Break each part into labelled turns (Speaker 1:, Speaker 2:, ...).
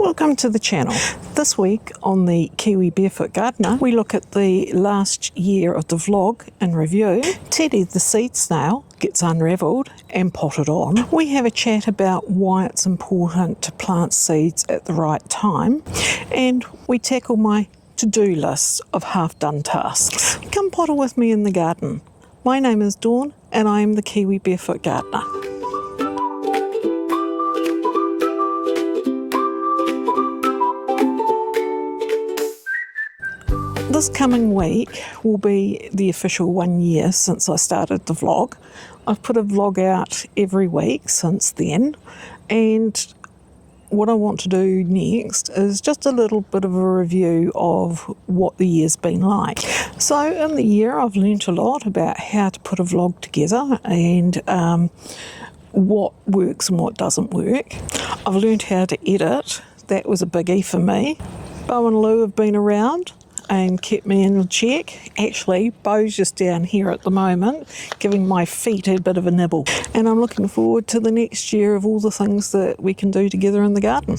Speaker 1: Welcome to the channel. This week on the Kiwi Barefoot Gardener, we look at the last year of the vlog in review. Teddy the Seed Snail gets unravelled and potted on. We have a chat about why it's important to plant seeds at the right time, and we tackle my to-do list of half-done tasks. Come potter with me in the garden. My name is Dawn and I am the Kiwi Barefoot Gardener. This coming week will be the official 1 year since I started the vlog. I've put a vlog out every week since then, and what I want to do next is just a little bit of a review of what the year's been like. So in the year I've learnt a lot about how to put a vlog together and what works and what doesn't work. I've learnt how to edit. That was a biggie for me. Bo and Lou have been around and kept me in check. Actually, Bo's just down here at the moment, giving my feet a bit of a nibble. And I'm looking forward to the next year of all the things that we can do together in the garden.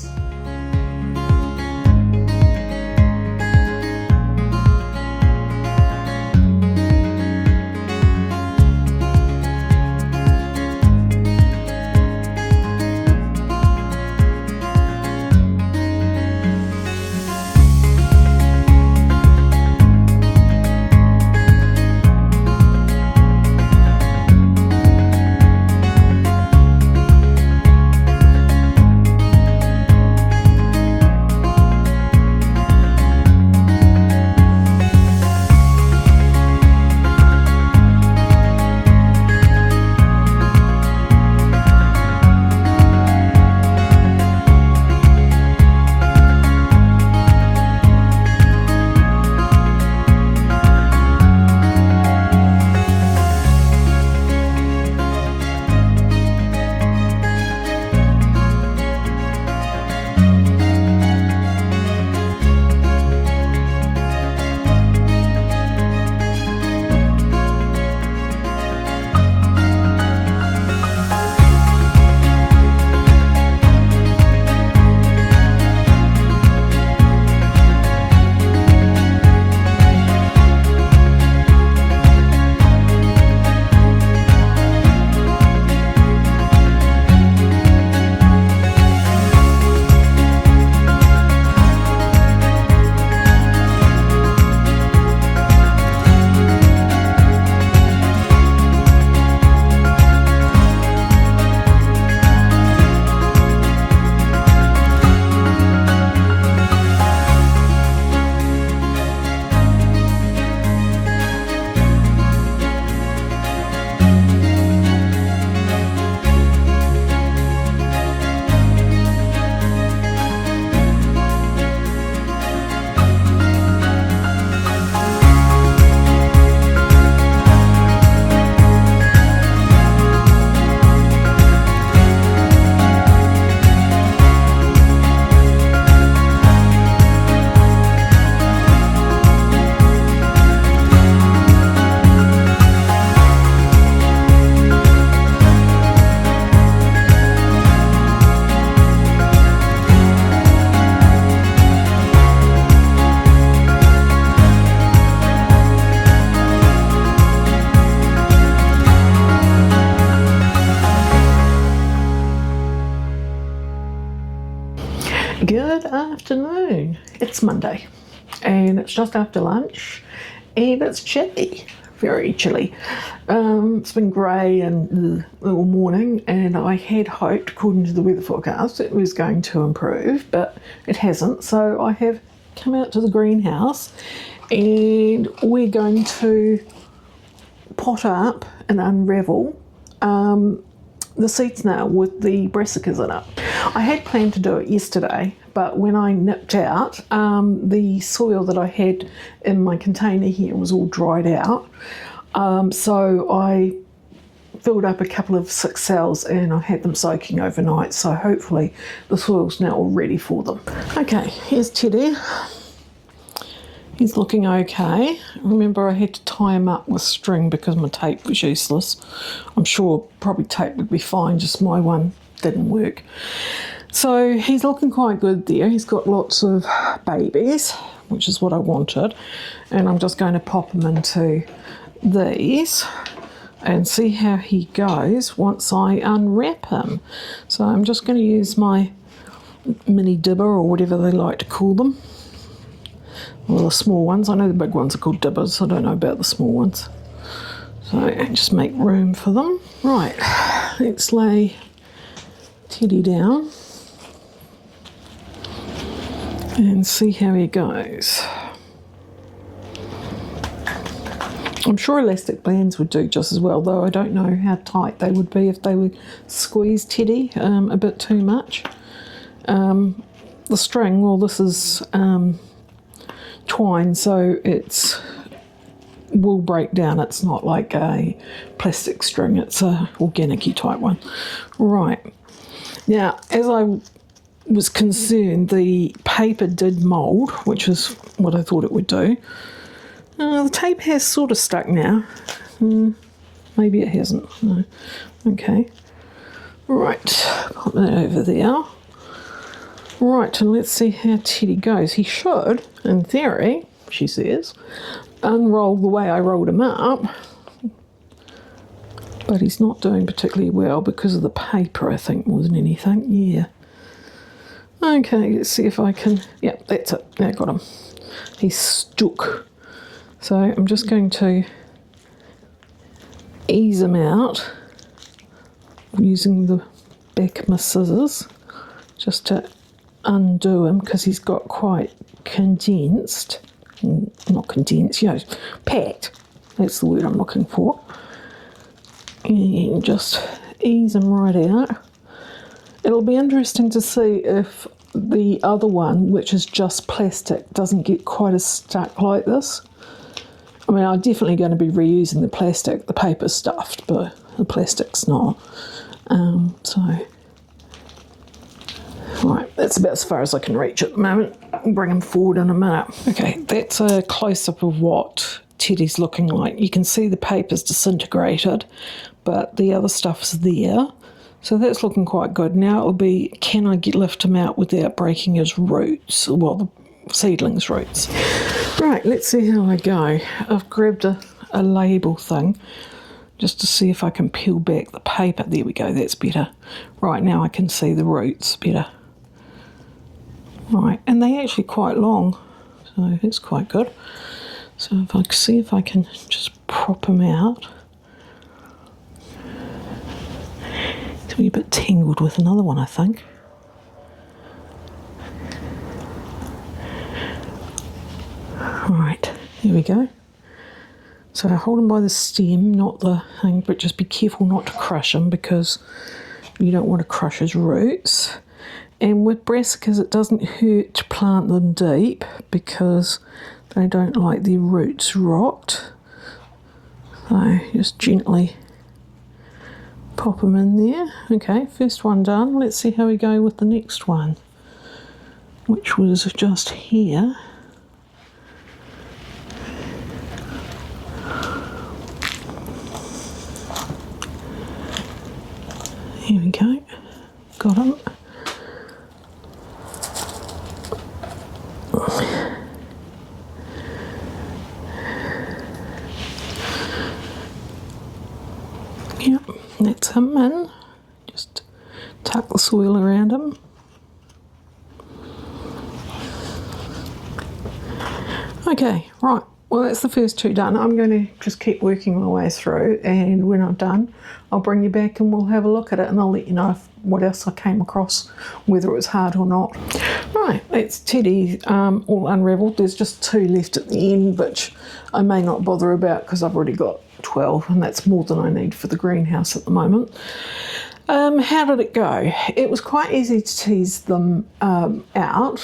Speaker 1: Good afternoon. It's Monday and it's just after lunch and it's chilly, very chilly. It's been grey and all morning, and I had hoped, according to the weather forecast, it was going to improve, but it hasn't. So I have come out to the greenhouse and we're going to pot up and unravel the seed snail with the brassicas in it. I had planned to do it yesterday, but when I nipped out, the soil that I had in my container here was all dried out. So I filled up a couple of 6 cells and I had them soaking overnight, so hopefully the soil's now all ready for them. Okay, here's Teddy. He's looking okay. Remember, I had to tie him up with string because my tape was useless. I'm sure probably tape would be fine, just my one didn't work. So he's looking quite good there. He's got lots of babies, which is what I wanted. And I'm just going to pop him into these and see how he goes once I unwrap him. So I'm just going to use my mini dibber, or whatever they like to call them. Well, the small ones. I know the big ones are called dibbers. I don't know about the small ones. So just make room for them. Right, let's lay Teddy down and see how he goes. I'm sure elastic bands would do just as well, though I don't know how tight they would be if they would squeeze Teddy a bit too much. The string, well, this is twine, so it will break down. It's not like a plastic string, it's a organic-y type one. Right, now as I was concerned, the paper did mould, which is what I thought it would do. The tape has sort of stuck now. Maybe it hasn't. No. Okay. Right, put that over there. Right, and let's see how Teddy goes. He should, in theory, she says, unroll the way I rolled him up. But he's not doing particularly well because of the paper, I think, more than anything. Yeah. Okay, let's see if I can... Yeah, that's it. I got him. He's stuck. So I'm just going to ease him out using the back of my scissors just to undo him, because he's got quite condensed, not condensed, you know, packed. That's the word I'm looking for. And just ease him right out. It'll be interesting to see if the other one, which is just plastic, doesn't get quite as stuck like this. I mean, I'm definitely going to be reusing the plastic. The paper's stuffed, but the plastic's not. Right, that's about as far as I can reach at the moment. I'll bring him forward in a minute. Okay, that's a close-up of what Teddy's looking like. You can see the paper's disintegrated, but the other stuff's there. So that's looking quite good. Now it'll be, can I lift him out without breaking his roots? Well, the seedlings' roots. Right, let's see how I go. I've grabbed a label thing just to see if I can peel back the paper. There we go, that's better. Right, now I can see the roots better. Right, and they're actually quite long, so that's quite good. So if I see if I can just prop them out. It's a bit tangled with another one, I think. Right, there we go. So hold them by the stem, not the thing, but just be careful not to crush them, because you don't want to crush his roots. And with brassicas, it doesn't hurt to plant them deep because they don't like their roots rot. So just gently pop them in there. Okay, first one done. Let's see how we go with the next one, which was just here. Here we go, got him. Yep, that's him in. Just tuck the soil around him. Okay, right. Well, that's the first two done. I'm going to just keep working my way through, and when I'm done, I'll bring you back and we'll have a look at it, and I'll let you know what else I came across, whether it was hard or not. Right, that's Teddy all unravelled. There's just two left at the end, which I may not bother about because I've already got 12, and that's more than I need for the greenhouse at the moment. How did it go? It was quite easy to tease them out.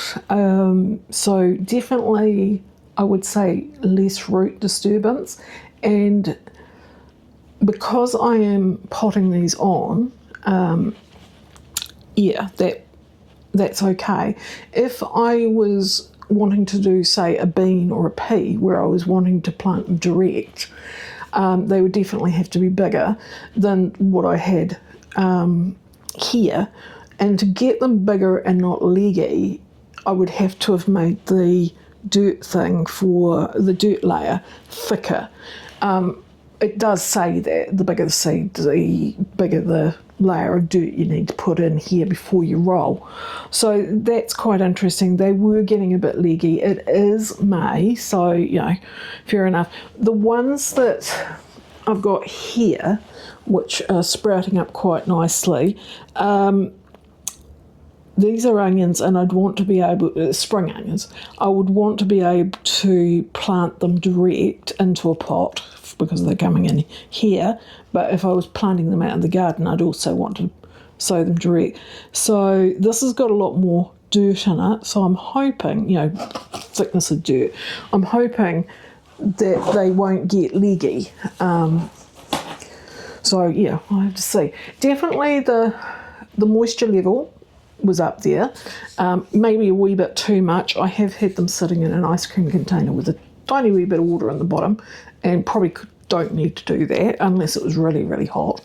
Speaker 1: So definitely, I would say less root disturbance, and because I am potting these on, yeah, that's okay. If I was wanting to do, say, a bean or a pea, where I was wanting to plant them direct, they would definitely have to be bigger than what I had here, And to get them bigger and not leggy, I would have to have made the dirt thing for the dirt layer thicker. It does say that the bigger the seed, the bigger the layer of dirt you need to put in here before you roll. So that's quite interesting. They were getting a bit leggy. It is May, so, you know, fair enough. The ones that I've got here, which are sprouting up quite nicely, these are onions, and I'd want to be able, spring onions, I would want to be able to plant them direct into a pot because they're coming in here. But if I was planting them out in the garden, I'd also want to sow them direct. So this has got a lot more dirt in it, so I'm hoping, you know, thickness of dirt, I'm hoping that they won't get leggy. So yeah, I'll have to see. Definitely the moisture level was up there, maybe a wee bit too much. I have had them sitting in an ice cream container with a tiny wee bit of water in the bottom, and probably don't need to do that unless it was really, really hot.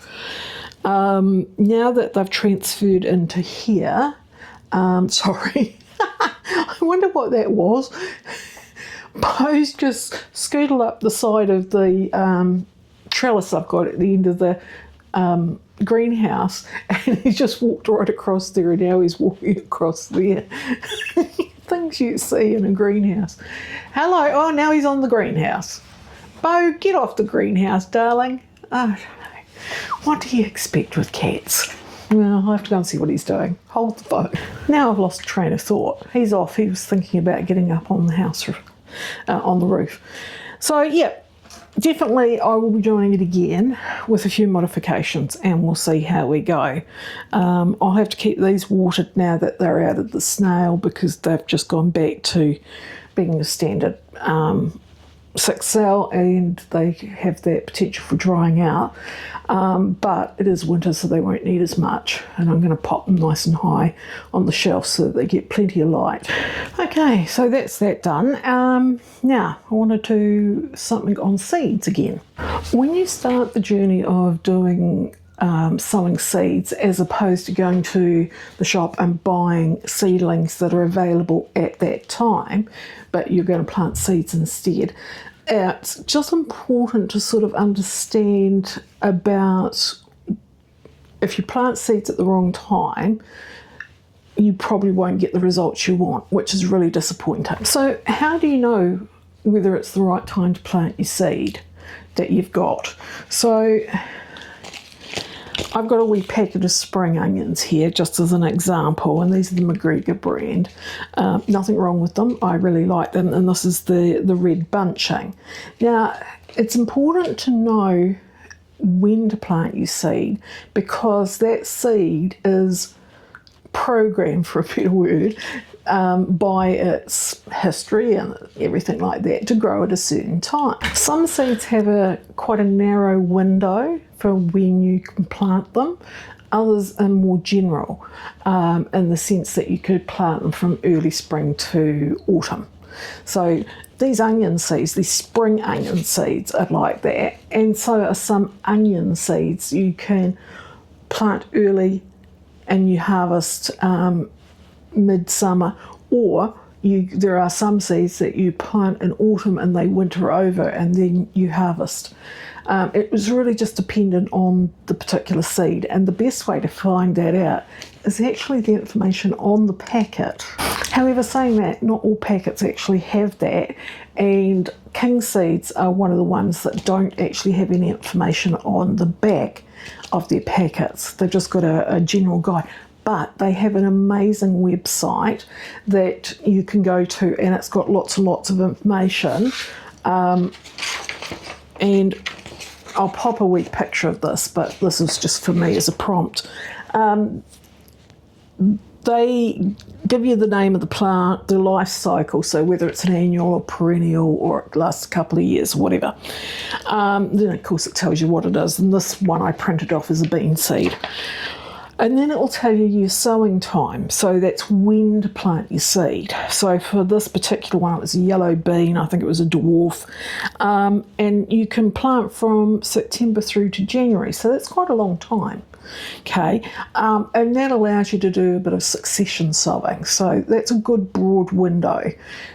Speaker 1: Now that they've transferred into here, sorry, I wonder what that was. Poe's just scooted up the side of the trellis I've got at the end of the greenhouse, and he just walked right across there, and now he's walking across there. Things you see in a greenhouse. Hello. Oh, now he's on the greenhouse. Bo, get off the greenhouse, darling. Oh, what do you expect with cats? Well, I'll have to go and see what he's doing. Hold the phone. Now I've lost train of thought. He's off. He was thinking about getting up on the house, on the roof. So, yeah, definitely I will be doing it again with a few modifications, and we'll see how we go. I'll have to keep these watered now that they're out of the snail, because they've just gone back to being the standard 6 cell, and they have that potential for drying out. But it is winter, so they won't need as much, and I'm going to pop them nice and high on the shelf so that they get plenty of light. Okay, so that's that done. Now I want to do something on seeds again. When you start the journey of doing sowing seeds, as opposed to going to the shop and buying seedlings that are available at that time, but you're going to plant seeds instead, it's just important to sort of understand about, if you plant seeds at the wrong time, you probably won't get the results you want, which is really disappointing. So how do you know whether it's the right time to plant your seed that you've got? So I've got a wee packet of spring onions here, just as an example, and these are the McGregor brand. Nothing wrong with them. I really like them, and this is the red bunching. Now, it's important to know when to plant your seed, because that seed is programmed, for a better word, by its history and everything like that, to grow at a certain time. Some seeds have quite a narrow window for when you can plant them. Others are more general, in the sense that you could plant them from early spring to autumn. So these onion seeds, these spring onion seeds, are like that, and so are some onion seeds. You can plant early and you harvest midsummer, or there are some seeds that you plant in autumn and they winter over and then you harvest. It was really just dependent on the particular seed, and the best way to find that out is actually the information on the packet. However, saying that, not all packets actually have that, and king seeds are one of the ones that don't actually have any information on the back of their packets. They've just got a general guide. But they have an amazing website that you can go to, and it's got lots and lots of information. And I'll pop a wee picture of this, but this is just for me as a prompt. They give you the name of the plant, the life cycle, so whether it's an annual or perennial or it lasts a couple of years, whatever. Then, of course, it tells you what it is, and this one I printed off as a bean seed. And then it will tell you your sowing time, so that's when to plant your seed. So for this particular one, it was a yellow bean, I think it was a dwarf, and you can plant from September through to January, so that's quite a long time. Okay, and that allows you to do a bit of succession sowing. So that's a good broad window.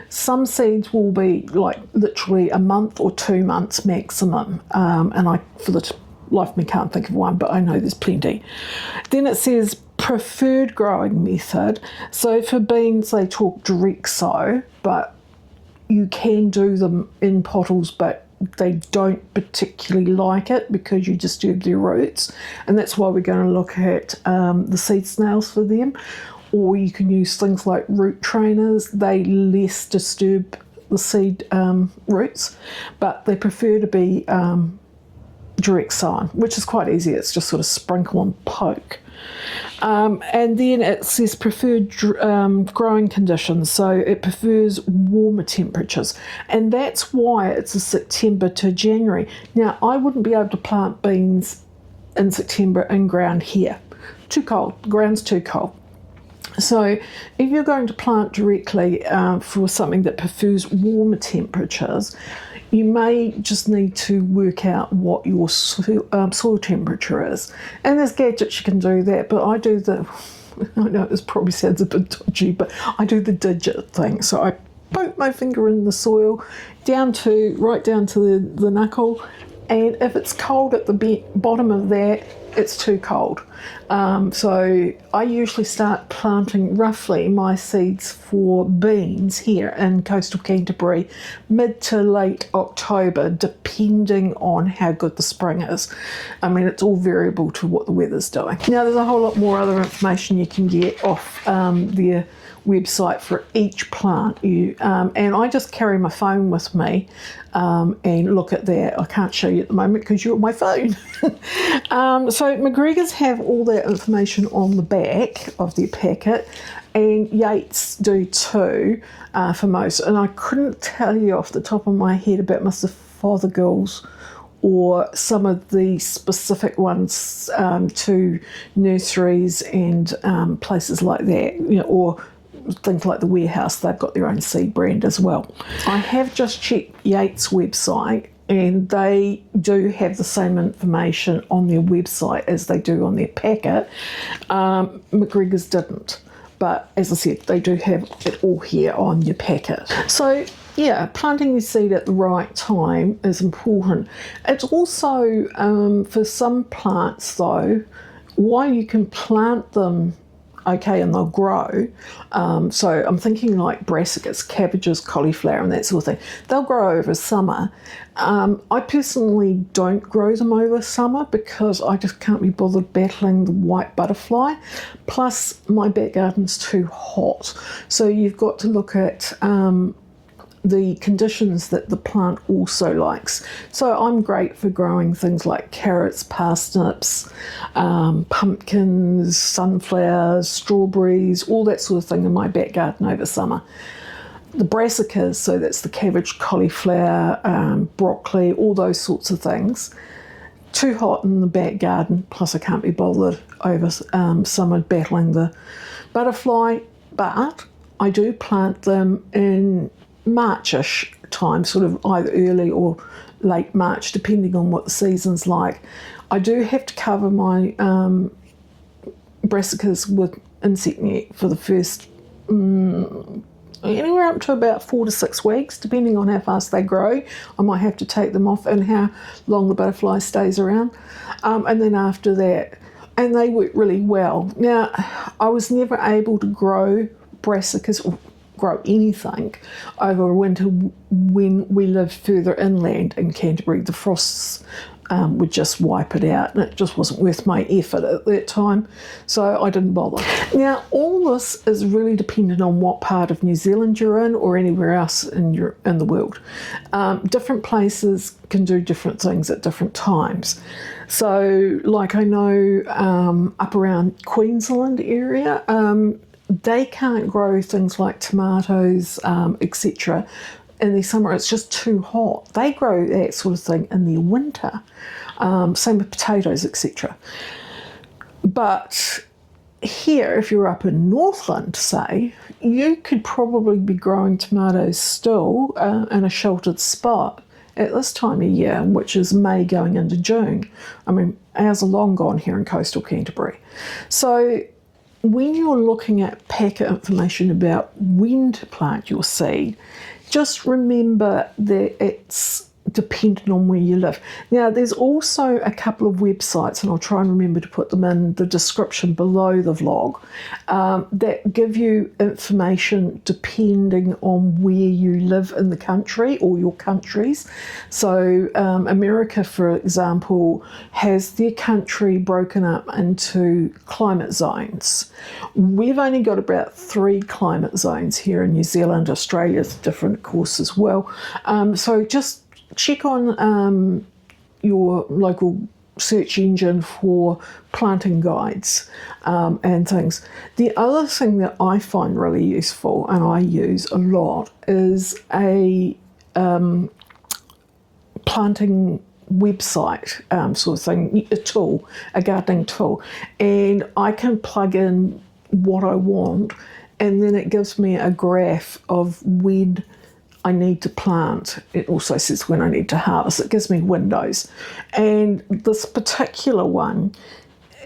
Speaker 1: Some seeds will be like literally a month or 2 months maximum, and I, for the life of me, can't think of one, but I know there's plenty. Then it says preferred growing method. So for beans, they talk direct sow, but you can do them in pottles, but they don't particularly like it because you disturb their roots, and that's why we're going to look at the seed snails for them. Or you can use things like root trainers. They less disturb the seed roots, but they prefer to be direct sown, which is quite easy. It's just sort of sprinkle and poke. And then it says preferred growing conditions, so it prefers warmer temperatures, and that's why it's a September to January. Now, I wouldn't be able to plant beans in September in ground here. Too cold. The ground's too cold. So if you're going to plant directly for something that prefers warmer temperatures, you may just need to work out what your soil temperature is. And there's gadgets you can do that, but I do the, I know this probably sounds a bit dodgy, but I do the digit thing. So I poke my finger in the soil right down to the knuckle, and if it's cold at the bottom of that, it's too cold. So I usually start planting roughly my seeds for beans here in coastal Canterbury mid to late October, depending on how good the spring is. I mean, it's all variable to what the weather's doing. Now, there's a whole lot more other information you can get off their website for each plant. And I just carry my phone with me and look at that. I can't show you at the moment because you're on my phone. So McGregor's have all that information on the back of their packet, and Yates do too for most. And I couldn't tell you off the top of my head about Mr. Fothergill's or some of the specific ones to nurseries and places like that, you know, or things like the Warehouse. They've got their own seed brand as well. I have just checked Yates' website, and they do have the same information on their website as they do on their packet. McGregor's didn't, but as I said, they do have it all here on your packet. So yeah, planting your seed at the right time is important. It's also, for some plants though, while you can plant them okay and they'll grow, so I'm thinking like brassicas, cabbages, cauliflower and that sort of thing, they'll grow over summer. I personally don't grow them over summer because I just can't be bothered battling the white butterfly, plus my back garden's too hot. So you've got to look at the conditions that the plant also likes. So I'm great for growing things like carrots, parsnips, pumpkins, sunflowers, strawberries, all that sort of thing in my back garden over summer. The brassicas, so that's the cabbage, cauliflower, broccoli, all those sorts of things. Too hot in the back garden, plus I can't be bothered over summer battling the butterfly, but I do plant them in Marchish time, sort of either early or late March, depending on what the season's like. I do have to cover my brassicas with insect net for the first anywhere up to about 4 to 6 weeks, depending on how fast they grow. I might have to take them off and how long the butterfly stays around. And then after that, and they work really well. Now, I was never able to grow brassicas or grow anything over winter when we lived further inland in Canterbury. The frosts would just wipe it out, and it just wasn't worth my effort at that time, so I didn't bother. Now, all this is really dependent on what part of New Zealand you're in or anywhere else in the world. Different places can do different things at different times. So, like I know up around Queensland area, they can't grow things like tomatoes, etc. in the summer. It's just too hot. They grow that sort of thing in the winter. Same with potatoes, etc. But here, if you're up in Northland, say, you could probably be growing tomatoes still in a sheltered spot at this time of year, which is May going into June. I mean, ours are long gone here in coastal Canterbury. So when you're looking at packet information about when to plant your seed, just remember that it's dependent on where you live. Now, there's also a couple of websites, and I'll try and remember to put them in the description below the vlog, that give you information depending on where you live in the country or your countries. So America, for example, has their country broken up into climate zones. We've only got about 3 climate zones here in New Zealand. Australia's different, of course, as well. So just check on your local search engine for planting guides and things. The other thing that I find really useful, and I use a lot, is a planting website sort of thing, a tool, a gardening tool. And I can plug in what I want, and then it gives me a graph of when I need to plant. It also says when I need to harvest. It gives me windows. And this particular one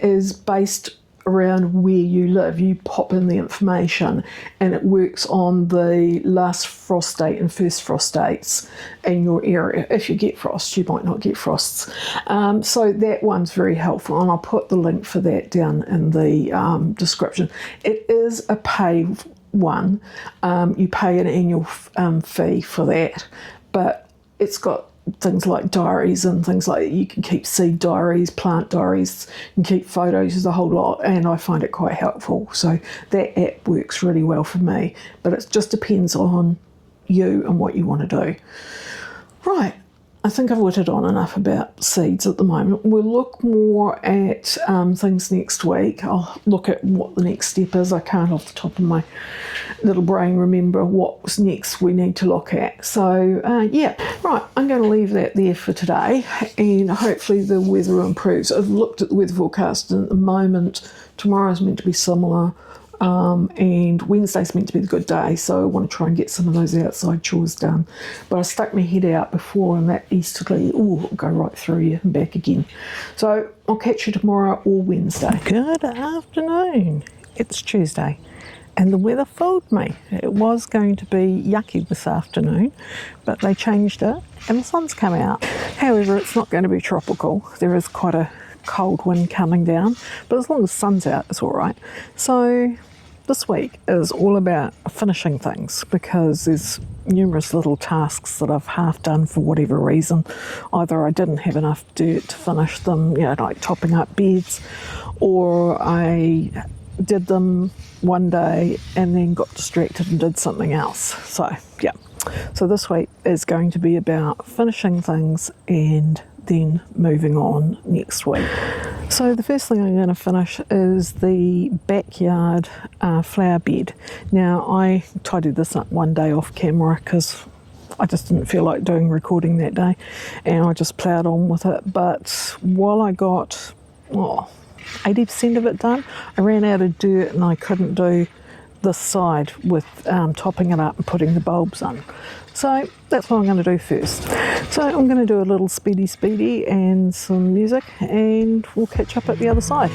Speaker 1: is based around where you live. You pop in the information and it works on the last frost date and first frost dates in your area. If you get frost, you might not get frosts. So that one's very helpful, and I'll put the link for that down in the description. It is a pay one. You pay an annual fee for that, but it's got things like diaries and things like that. You can keep seed diaries, plant diaries, you can keep photos, there's a whole lot, and I find it quite helpful. So that app works really well for me, but it just depends on you and what you want to do. Right, I think I've whittled on enough about seeds at the moment. We'll look more at things next week. I'll look at what the next step is. I can't off the top of my little brain remember what's next we need to look at. So yeah, right, I'm going to leave that there for today, and hopefully the weather improves. I've looked at the weather forecast, and at the moment tomorrow's meant to be similar, and Wednesday's meant to be the good day, so I want to try and get some of those outside chores done. But I stuck my head out before, and that easterly, it'll go right through you and back again. So I'll catch you tomorrow or Wednesday. Good afternoon. It's Tuesday, and the weather fooled me. It was going to be yucky this afternoon, but they changed it and the sun's come out. However, it's not going to be tropical. There is quite a cold wind coming down, but as long as the sun's out, it's all right. So this week is all about finishing things, because there's numerous little tasks that I've half done for whatever reason. Either I didn't have enough dirt to finish them, like topping up beds, or I did them one day and then got distracted and did something else. So yeah, so this week is going to be about finishing things and then moving on next week. So the first thing I'm going to finish is the backyard flower bed. Now, I tidied this up one day off camera because I just didn't feel like doing recording that day, and I just ploughed on with it. But while I got 80% of it done, I ran out of dirt and I couldn't do this side with topping it up and putting the bulbs in. So that's what I'm going to do first. So I'm going to do a little speedy and some music, and we'll catch up at the other side.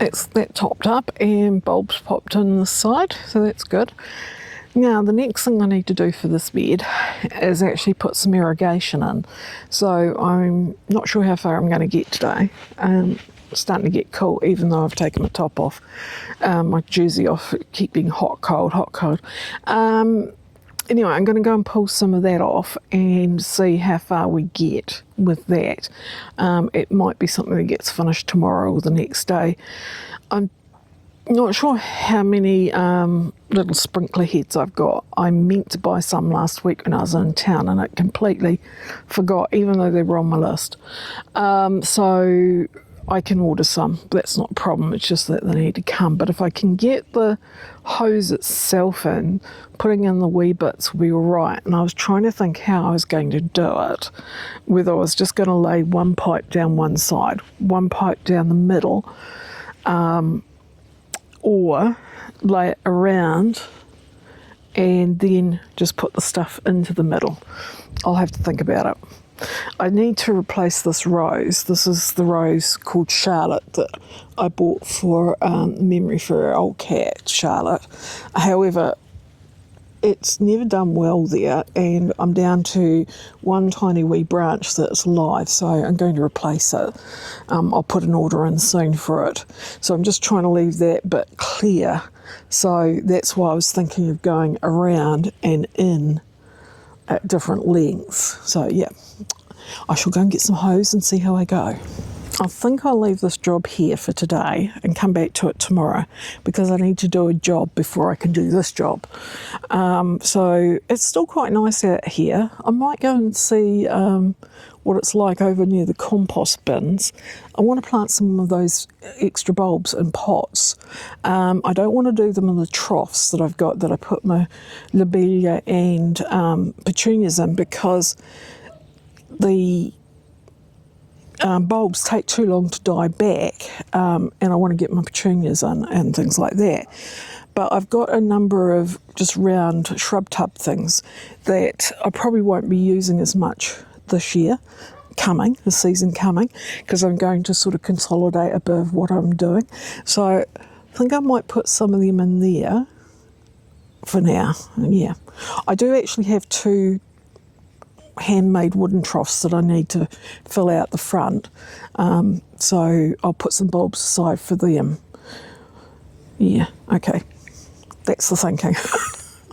Speaker 1: that's that topped up, and bulbs popped in the side, so that's good. Now the next thing I need to do for this bed is actually put some irrigation in. So I'm not sure how far I'm going to get today. It's starting to get cool, even though I've taken my top off, my jersey off, keeping hot, cold, hot, cold. Anyway, I'm going to go and pull some of that off and see how far we get with that. It might be something that gets finished tomorrow or the next day. I'm not sure how many little sprinkler heads I've got. I meant to buy some last week when I was in town, and I completely forgot, even though they were on my list. So I can order some. That's not a problem. It's just that they need to come. But if I can get the hose itself in, putting in the wee bits will be all right. And I was trying to think how I was going to do it, whether I was just going to lay one pipe down one side, one pipe down the middle, or lay it around and then just put the stuff into the middle. I'll have to think about it. I need to replace this rose. This is the rose called Charlotte that I bought for memory for our old cat, Charlotte. However, it's never done well there, and I'm down to one tiny wee branch that's live, so I'm going to replace it. I'll put an order in soon for it. So I'm just trying to leave that bit clear. So that's why I was thinking of going around and in at different lengths. So yeah, I shall go and get some hose and see how I go. I think I'll leave this job here for today and come back to it tomorrow, because I need to do a job before I can do this job. So it's still quite nice out here. I might go and see what it's like over near the compost bins. I want to plant some of those extra bulbs in pots. I don't want to do them in the troughs that I've got that I put my lobelia and petunias in, because the bulbs take too long to die back, and I want to get my petunias in and things like that. But I've got a number of just round shrub tub things that I probably won't be using as much this year the season coming, because I'm going to sort of consolidate a bit of what I'm doing. So I think I might put some of them in there for now. Yeah, I do actually have two handmade wooden troughs that I need to fill out the front, so I'll put some bulbs aside for them. Yeah, okay, that's the thinking.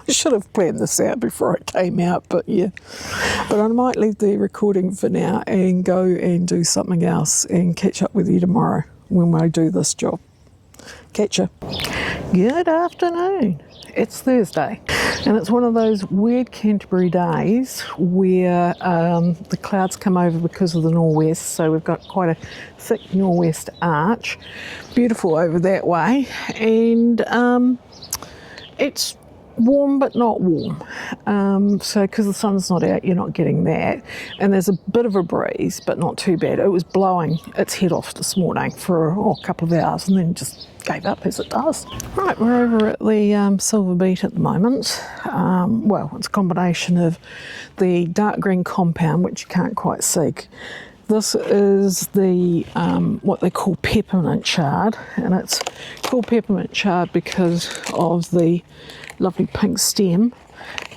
Speaker 1: I should have planned this out before it came out, but yeah. But I might leave the recording for now and go and do something else and catch up with you tomorrow when I do this job. Catch ya. Good afternoon. It's Thursday, and it's one of those weird Canterbury days where the clouds come over because of the nor'west, so we've got quite a thick nor'west arch. Beautiful over that way, and it's warm but not warm, so because the sun's not out, you're not getting that, and there's a bit of a breeze but not too bad. It was blowing its head off this morning for a couple of hours and then just gave up, as it does. Right, we're over at the silver beet at the moment. Well, it's a combination of the dark green compound, which you can't quite see. This is the what they call peppermint chard, and it's called peppermint chard because of the lovely pink stem,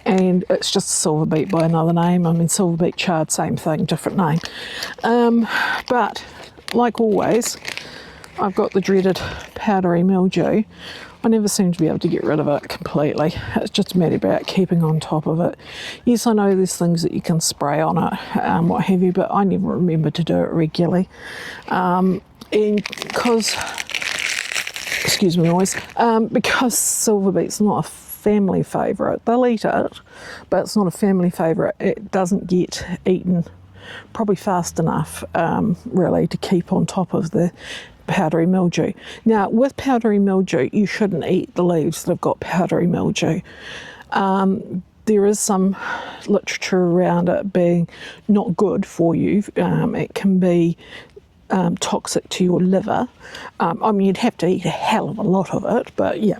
Speaker 1: and it's just silver beet by another name. I mean, silver beet chard, same thing, different name. But like always, I've got the dreaded powdery mildew. I never seem to be able to get rid of it completely. It's just a matter about keeping on top of it. Yes, I know there's things that you can spray on it, what have you, but I never remember to do it regularly. And because, excuse me noise, because silver beet's not a family favourite. They'll eat it, but it's not a family favourite. It doesn't get eaten probably fast enough, really, to keep on top of the powdery mildew. Now, with powdery mildew, you shouldn't eat the leaves that have got powdery mildew. There is some literature around it being not good for you. It can be toxic to your liver. I mean, you'd have to eat a hell of a lot of it, but yeah,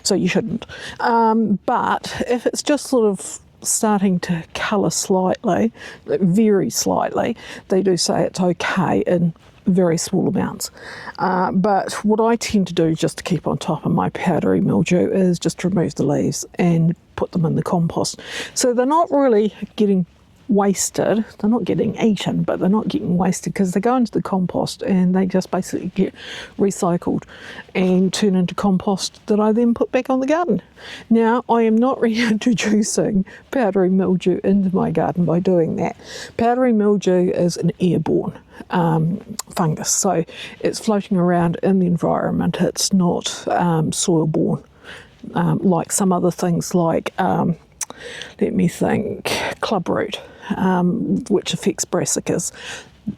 Speaker 1: so you shouldn't. But if it's just sort of starting to colour slightly, very slightly, they do say it's okay in very small amounts. But what I tend to do just to keep on top of my powdery mildew is just to remove the leaves and put them in the compost. So they're not really getting wasted. They're not getting eaten, but they're not getting wasted because they go into the compost and they just basically get recycled and turn into compost that I then put back on the garden. Now, I am not reintroducing powdery mildew into my garden by doing that. Powdery mildew is an airborne fungus, so it's floating around in the environment. It's not soil-borne like some other things like let me think, clubroot, which affects brassicas,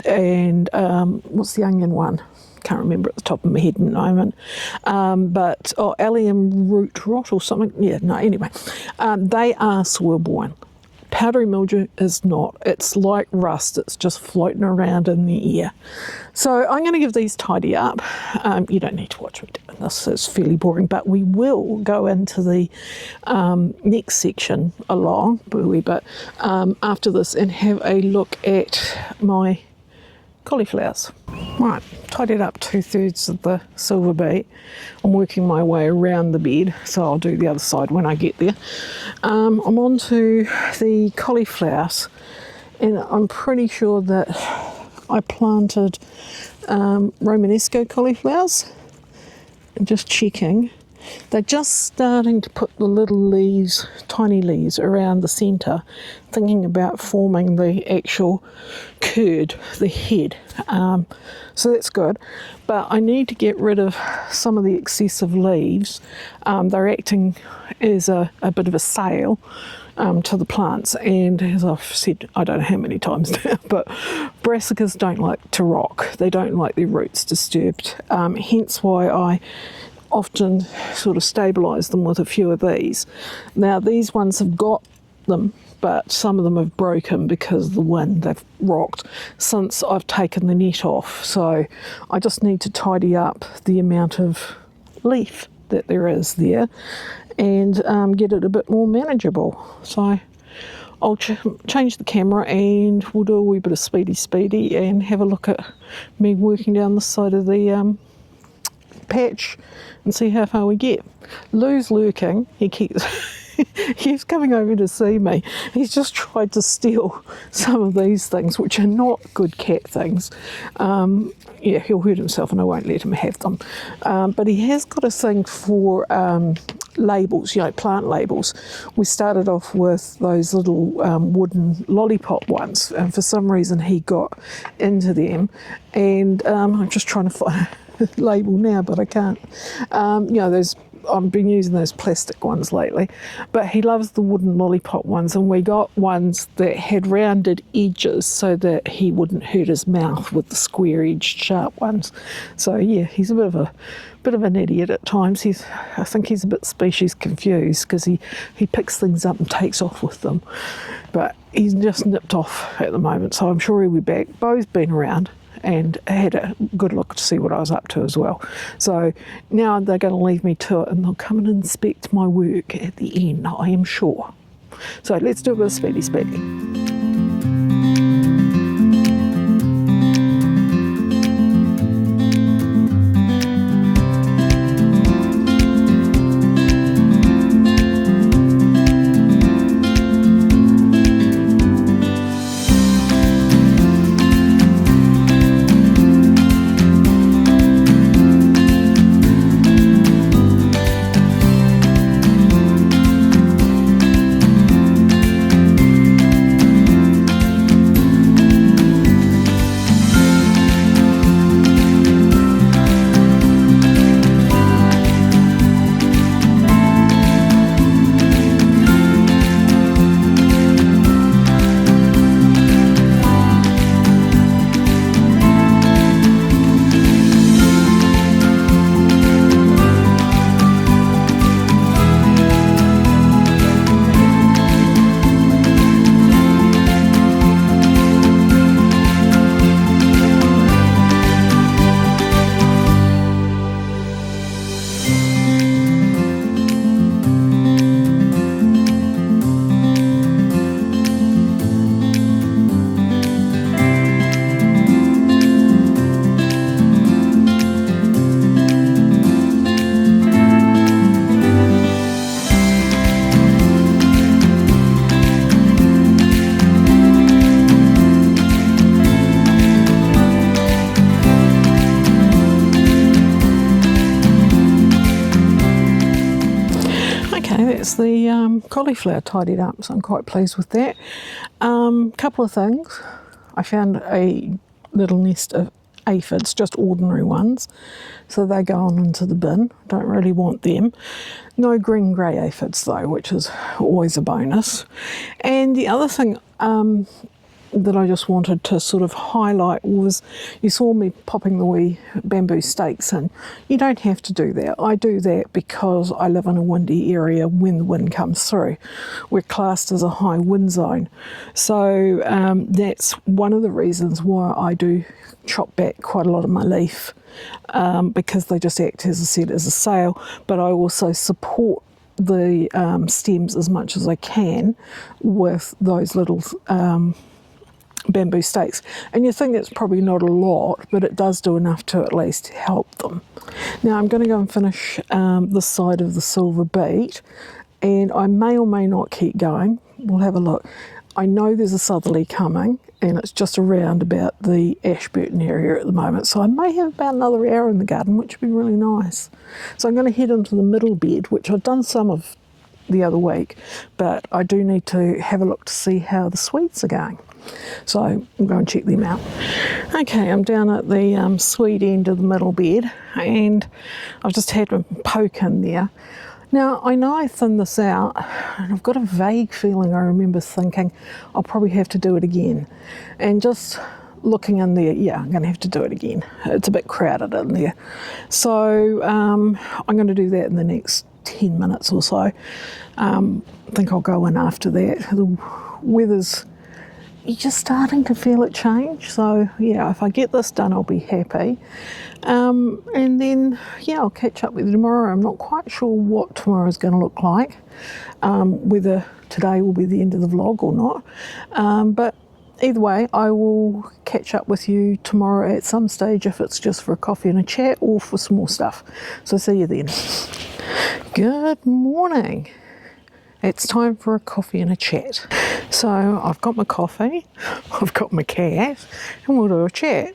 Speaker 1: and what's the onion one? Can't remember at the top of my head at the moment. But allium root rot or something. Yeah, no, anyway. They are soil-borne. Powdery mildew is not. It's like rust. It's just floating around in the air. So I'm going to give these tidy up. You don't need to watch me doing this. It's fairly boring, but we will go into the next section along a wee bit after this and have a look at my cauliflowers. Right, tidied up 2/3 of the silver beet. I'm working my way around the bed, so I'll do the other side when I get there. I'm on to the cauliflowers, and I'm pretty sure that I planted Romanesco cauliflowers. And just checking. They're just starting to put the little leaves, tiny leaves, around the centre, thinking about forming the actual curd, the head. So that's good. But I need to get rid of some of the excessive leaves. They're acting as a bit of a sail to the plants. And as I've said, I don't know how many times now, but brassicas don't like to rock. They don't like their roots disturbed. Hence why I often sort of stabilise them with a few of these. Now these ones have got them, but some of them have broken because of the wind. They've rocked since I've taken the net off. So I just need to tidy up the amount of leaf that there is there and get it a bit more manageable. So I'll change the camera and we'll do a wee bit of speedy and have a look at me working down the side of the patch and see how far we get. Lou's lurking. He keeps coming over to see me. He's just tried to steal some of these things, which are not good cat things. Yeah, he'll hurt himself and I won't let him have them. But he has got a thing for labels, plant labels. We started off with those little wooden lollipop ones, and for some reason he got into them, and I'm just trying to find label now, but I can't. I've been using those plastic ones lately, but he loves the wooden lollipop ones, and we got ones that had rounded edges so that he wouldn't hurt his mouth with the square-edged sharp ones. So yeah, he's a bit of an idiot at times. I think he's a bit species confused because he picks things up and takes off with them, but he's just nipped off at the moment, so I'm sure he'll be back. Bo's been around and had a good look to see what I was up to as well. So now they're going to leave me to it and they'll come and inspect my work at the end, I am sure. So let's do a bit of speedy. there's the cauliflower tidied up, so I'm quite pleased with that. Couple of things. I found a little nest of aphids, just ordinary ones, so they go on into the bin. Don't really want them. No green grey aphids though, which is always a bonus. And the other thing that I just wanted to sort of highlight was, you saw me popping the wee bamboo stakes in. You don't have to do that. I do that because I live in a windy area when the wind comes through. We're classed as a high wind zone. So that's one of the reasons why I do chop back quite a lot of my leaf, because they just act, as I said, as a sail, but I also support the stems as much as I can with those little bamboo stakes. And you think it's probably not a lot, but it does do enough to at least help them. Now I'm going to go and finish this side of the silver beet, and I may or may not keep going. We'll have a look. I know there's a southerly coming, and it's just around about the Ashburton area at the moment, so I may have about another hour in the garden, which would be really nice. So I'm going to head into the middle bed, which I've done some of the other week, but I do need to have a look to see how the sweets are going. So I'll go and check them out. Okay, I'm down at the sweet end of the middle bed, and I've just had a poke in there. Now, I know I thinned this out, and I've got a vague feeling I remember thinking I'll probably have to do it again. And just looking in there, yeah, I'm going to have to do it again. It's a bit crowded in there. So I'm going to do that in the next 10 minutes or so. I think I'll go in after that. The weather's, you're just starting to feel it change, so yeah, if I get this done I'll be happy. And then yeah, I'll catch up with you tomorrow. I'm not quite sure what tomorrow's going to look like, whether today will be the end of the vlog or not, but either way I will catch up with you tomorrow at some stage, if it's just for a coffee and a chat or for some more stuff. So see you then. Good morning. It's time for a coffee and a chat. So I've got my coffee, I've got my cat, and we'll do a chat.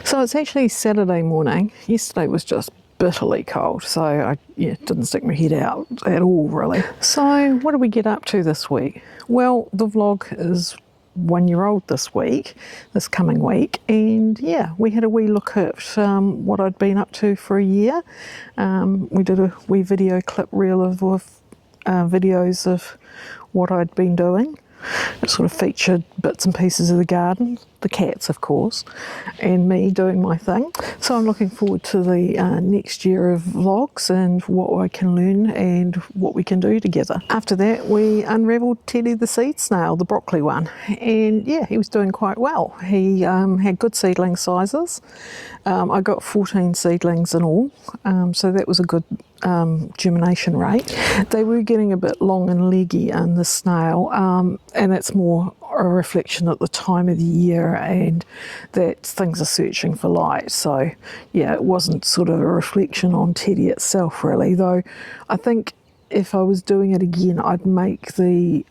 Speaker 1: So it's actually Saturday morning. Yesterday was just bitterly cold, so I didn't stick my head out at all really. So what did we get up to this week? Well, the vlog is 1 year old this coming week, and yeah, we had a wee look at what I'd been up to for a year. We did a wee video clip reel of videos of what I'd been doing. It sort of featured bits and pieces of the garden, the cats of course, and me doing my thing. So I'm looking forward to the next year of vlogs and what I can learn and what we can do together. After that we unravelled Teddy the Seed Snail, the broccoli one, and yeah, he was doing quite well. He had good seedling sizes. I got 14 seedlings in all, so that was a good germination rate. They were getting a bit long and leggy in the snail, and that's more a reflection at the time of the year and that things are searching for light. So yeah, it wasn't sort of a reflection on Teddy itself really, though I think if I was doing it again I'd make the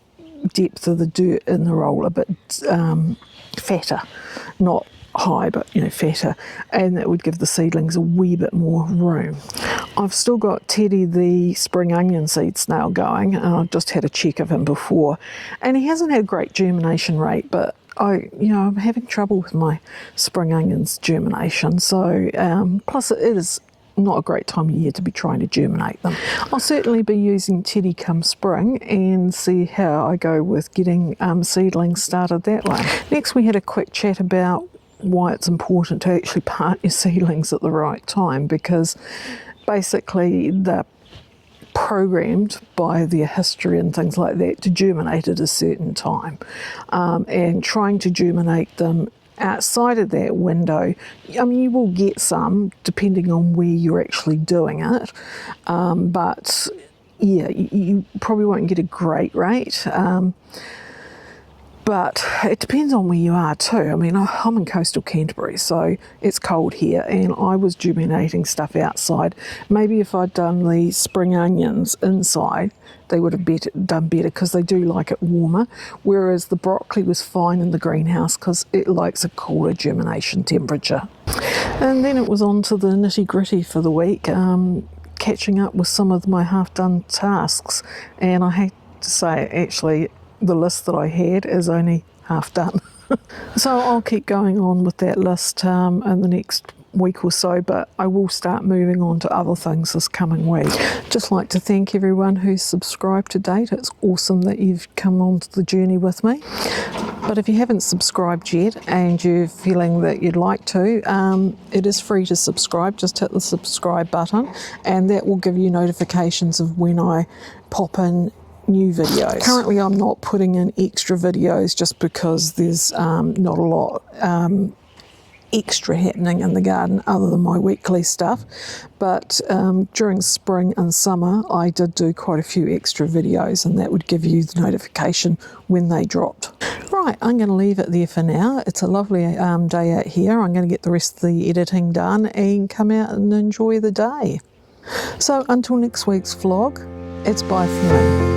Speaker 1: depth of the dirt in the roll a bit fatter, not high, but fatter, and that would give the seedlings a wee bit more room. I've still got Teddy the spring onion seed snail going, and I've just had a check of him before, and he hasn't had a great germination rate, but I'm having trouble with my spring onions germination, so plus it is not a great time of year to be trying to germinate them. I'll certainly be using Teddy come spring and see how I go with getting seedlings started that way. Next we had a quick chat about why it's important to actually plant your seedlings at the right time, because basically they're programmed by their history and things like that to germinate at a certain time, and trying to germinate them outside of that window, I mean, you will get some depending on where you're actually doing it, but yeah, you probably won't get a great rate. But it depends on where you are too. I mean, I'm in coastal Canterbury, so it's cold here, and I was germinating stuff outside. Maybe if I'd done the spring onions inside, they would have done better because they do like it warmer, whereas the broccoli was fine in the greenhouse because it likes a cooler germination temperature. And then it was on to the nitty-gritty for the week. catching up with some of my half-done tasks, and I hate to say actually the list that I had is only half done. So I'll keep going on with that list in the next week or so, but I will start moving on to other things this coming week. Just like to thank everyone who's subscribed to date. It's awesome that you've come on the journey with me. But if you haven't subscribed yet and you're feeling that you'd like to, it is free to subscribe. Just hit the subscribe button and that will give you notifications of when I pop in new videos. Currently I'm not putting in extra videos just because there's not a lot extra happening in the garden other than my weekly stuff, but during spring and summer I did do quite a few extra videos, and that would give you the notification when they dropped. Right, I'm going to leave it there for now. It's a lovely day out here. I'm going to get the rest of the editing done and come out and enjoy the day. So until next week's vlog, it's bye for me.